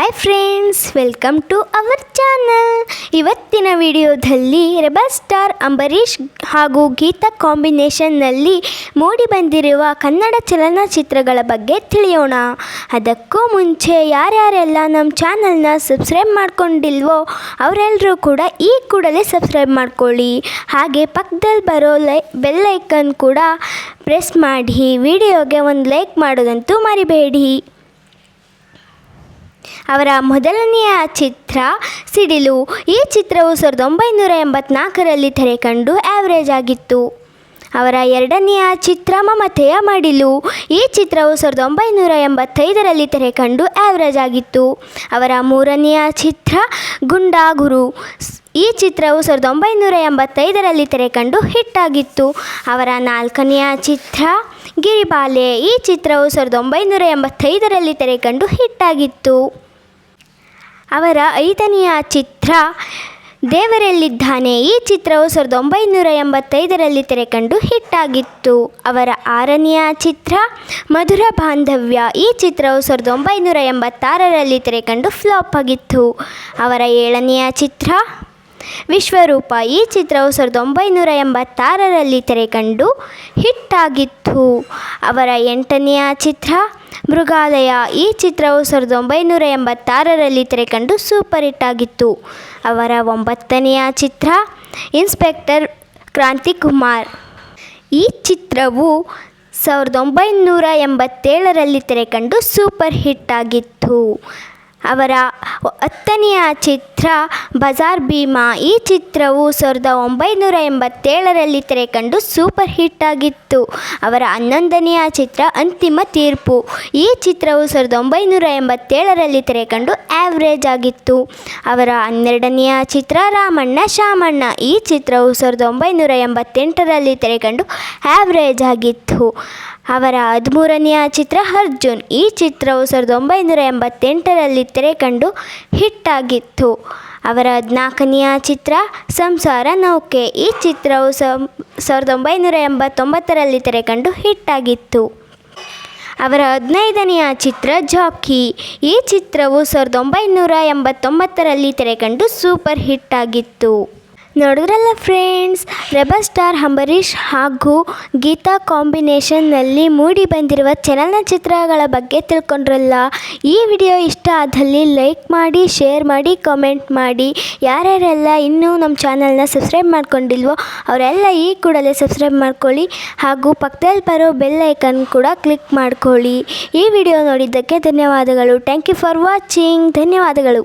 Hi friends, welcome to our channel. ಇವತ್ತಿನ ವಿಡಿಯೋದಲ್ಲಿ rebel star Ambareesh ಹಾಗೂ ಗೀತಾ ಕಾಂಬಿನೇಷನ್ನಲ್ಲಿ ಮೂಡಿ ಬಂದಿರುವ ಕನ್ನಡ ಚಲನಚಿತ್ರಗಳ ಬಗ್ಗೆ ತಿಳಿಯೋಣ. ಅದಕ್ಕೂ ಮುಂಚೆ ಯಾರ್ಯಾರೆಲ್ಲ ನಮ್ಮ ಚಾನಲ್ನ ಸಬ್ಸ್ಕ್ರೈಬ್ ಮಾಡ್ಕೊಂಡಿಲ್ವೋ ಅವರೆಲ್ಲರೂ ಕೂಡ ಈ ಕೂಡಲೇ ಸಬ್ಸ್ಕ್ರೈಬ್ ಮಾಡ್ಕೊಳ್ಳಿ. ಹಾಗೆ ಪಕ್ಕದಲ್ಲಿ ಬರೋ ಬೆಲ್ ಐಕನ್ ಕೂಡ ಪ್ರೆಸ್ ಮಾಡಿ. ವಿಡಿಯೋಗೆ ಒಂದು ಲೈಕ್ ಮಾಡೋದಂತೂ ಮರಿಬೇಡಿ. ಅವರ ಮೊದಲನೆಯ ಚಿತ್ರ ಸಿಡಿಲು. ಈ ಚಿತ್ರವು 1984ರಲ್ಲಿ ತೆರೆಕಂಡು ಆ್ಯಾವ್ರೇಜ್ ಆಗಿತ್ತು. ಅವರ ಎರಡನೆಯ ಚಿತ್ರ ಮಮತೆಯ ಮಡಿಲು. ಈ ಚಿತ್ರವು 1985ರಲ್ಲಿ ತೆರೆಕಂಡು ಆ್ಯಾವ್ರೇಜ್ ಆಗಿತ್ತು. ಅವರ ಮೂರನೆಯ ಚಿತ್ರ ಗುಂಡಾಗುರು. ಈ ಚಿತ್ರವು 1985ರಲ್ಲಿ ತೆರೆಕಂಡು ಹಿಟ್ ಆಗಿತ್ತು. ಅವರ ನಾಲ್ಕನೆಯ ಚಿತ್ರ ಗಿರಿಬಾಲೆ. ಈ ಚಿತ್ರವು 1985ರಲ್ಲಿ ತೆರೆಕಂಡು ಹಿಟ್ ಆಗಿತ್ತು. ಅವರ ಐದನೆಯ ಚಿತ್ರ ದೇವರೆಲ್ಲಿದ್ದಾನೆ. ಈ ಚಿತ್ರವು 1985ರಲ್ಲಿ ತೆರೆಕಂಡು ಹಿಟ್ ಆಗಿತ್ತು. ಅವರ ಆರನೆಯ ಚಿತ್ರ ಮಧುರ ಬಾಂಧವ್ಯ. ಈ ಚಿತ್ರವು 1986ರಲ್ಲಿ ತೆರೆಕಂಡು ಫ್ಲಾಪ್ ಆಗಿತ್ತು. ಅವರ ಏಳನೆಯ ಚಿತ್ರ ವಿಶ್ವರೂಪ. ಈ ಚಿತ್ರವು 1986ರಲ್ಲಿ ತೆರೆಕಂಡು ಹಿಟ್ ಆಗಿತ್ತು. ಅವರ ಎಂಟನೆಯ ಚಿತ್ರ ಮೃಗಾಲಯ. ಈ ಚಿತ್ರವು 1986ರಲ್ಲಿ ತೆರೆಕಂಡು ಸೂಪರ್ ಹಿಟ್ ಆಗಿತ್ತು. ಅವರ ಒಂಬತ್ತನೆಯ ಚಿತ್ರ ಇನ್ಸ್ಪೆಕ್ಟರ್ ಕ್ರಾಂತಿಕುಮಾರ್. ಈ ಚಿತ್ರವು 1987ರಲ್ಲಿ ತೆರೆಕಂಡು ಸೂಪರ್ ಹಿಟ್ ಆಗಿತ್ತು. ಅವರ ಹತ್ತನೆಯ ಚಿತ್ರ ಬಜಾರ್ ಭೀಮಾ. ಈ ಚಿತ್ರವು 1987ರಲ್ಲಿ ತೆರೆಕಂಡು ಸೂಪರ್ ಹಿಟ್ ಆಗಿತ್ತು. ಅವರ 11ನೆಯ ಚಿತ್ರ ಅಂತಿಮ ತೀರ್ಪು. ಈ ಚಿತ್ರವು 1987ರಲ್ಲಿ ತೆರೆಕಂಡು ಆ್ಯಾವ್ರೇಜ್ ಆಗಿತ್ತು. ಅವರ 12ನೆಯ ಚಿತ್ರ ರಾಮಣ್ಣ ಶಾಮಣ್ಣ. ಈ ಚಿತ್ರವು 1988ರಲ್ಲಿ ತೆರೆಕಂಡು ಆ್ಯಾವ್ರೇಜ್ ಆಗಿತ್ತು. ಅವರ 13ನೆಯ ಚಿತ್ರ ಅರ್ಜುನ್. ಈ ಚಿತ್ರವು 1988ರಲ್ಲಿ ತೆರೆಕಂಡು ಹಿಟ್ ಆಗಿತ್ತು. ಅವರ 14ನೆಯ ಚಿತ್ರ ಸಂಸಾರ ನೌಕೆ. ಈ ಚಿತ್ರವು 1989ರಲ್ಲಿ ತೆರೆಕಂಡು ಹಿಟ್ ಆಗಿತ್ತು. ಅವರ 15ನೆಯ ಚಿತ್ರ ಜಾಕಿ. ಈ ಚಿತ್ರವು 1989ರಲ್ಲಿ ತೆರೆಕಂಡು ಸೂಪರ್ ಹಿಟ್ ಆಗಿತ್ತು. ನೋಡಿದ್ರಲ್ಲ ಫ್ರೆಂಡ್ಸ್, ರೆಬಲ್ ಸ್ಟಾರ್ ಅಂಬರೀಷ್ ಹಾಗೂ ಗೀತಾ ಕಾಂಬಿನೇಷನ್ನಲ್ಲಿ ಮೂಡಿ ಬಂದಿರುವ ಚಲನಚಿತ್ರಗಳ ಬಗ್ಗೆ ತಿಳ್ಕೊಂಡ್ರಲ್ಲ. ಈ ವಿಡಿಯೋ ಇಷ್ಟ ಆದಲ್ಲಿ ಲೈಕ್ ಮಾಡಿ, ಶೇರ್ ಮಾಡಿ, ಕಾಮೆಂಟ್ ಮಾಡಿ. ಯಾರ್ಯಾರೆಲ್ಲ ಇನ್ನೂ ನಮ್ಮ ಚಾನಲ್ನ ಸಬ್ಸ್ಕ್ರೈಬ್ ಮಾಡ್ಕೊಂಡಿಲ್ವೋ ಅವರೆಲ್ಲ ಈ ಕೂಡಲೇ ಸಬ್ಸ್ಕ್ರೈಬ್ ಮಾಡ್ಕೊಳ್ಳಿ. ಹಾಗೂ ಪಕ್ಕದಲ್ಲಿ ಬರೋ ಬೆಲ್ ಐಕನ್ ಕೂಡ ಕ್ಲಿಕ್ ಮಾಡ್ಕೊಳ್ಳಿ. ಈ ವಿಡಿಯೋ ನೋಡಿದ್ದಕ್ಕೆ ಧನ್ಯವಾದಗಳು. Thank you for watching. ಧನ್ಯವಾದಗಳು.